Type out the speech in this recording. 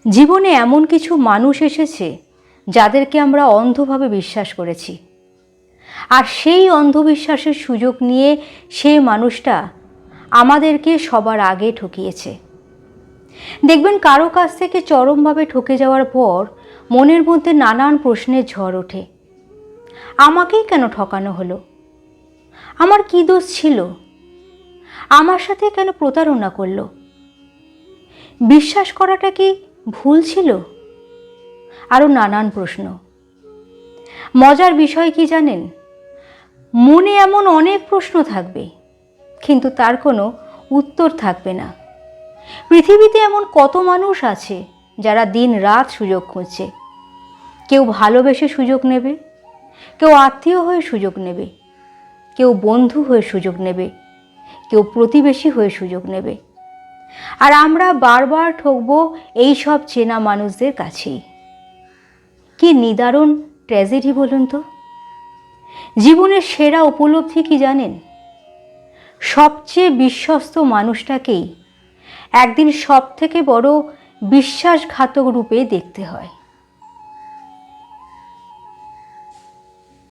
জীবনে এমন কিছু মানুষ এসেছে যাদেরকে আমরা অন্ধভাবে বিশ্বাস করেছি, আর সেই অন্ধবিশ্বাসের সুযোগ নিয়ে সেই মানুষটা আমাদেরকে সবার আগে ঠকিয়েছে। দেখবেন কারো কাছ থেকে চরমভাবে ঠকে যাওয়ার পর মনের মধ্যে নানান প্রশ্নের ঝড় ওঠে। আমাকেই কেন ঠকানো হলো? আমার কী দোষ ছিল? আমার সাথে কেন প্রতারণা করলো? বিশ্বাস করাটা কি ভুল ছিল? আরও নানান প্রশ্ন। মজার বিষয় কি জানেন? মনে এমন অনেক প্রশ্ন থাকবে, কিন্তু তার কোনো উত্তর থাকবে না। পৃথিবীতে এমন কত মানুষ আছে যারা দিন রাত সুযোগ খুঁজছে। কেউ ভালোবেসে সুযোগ নেবে, কেউ আত্মীয় হয়ে সুযোগ নেবে, কেউ বন্ধু হয়ে সুযোগ নেবে, কেউ প্রতিবেশী হয়ে সুযোগ নেবে। আর আমরা বারবার ঠকবো এই সব চেনা মানুষদের কাছেই। কি নিদারুণ ট্র্যাজেডি বলুন তো। জীবনের সেরা উপলব্ধি কি জানেন? সবচেয়ে বিশ্বস্ত মানুষটাকেই একদিন সব থেকে বড় বিশ্বাসঘাতক রূপে দেখতে হয়।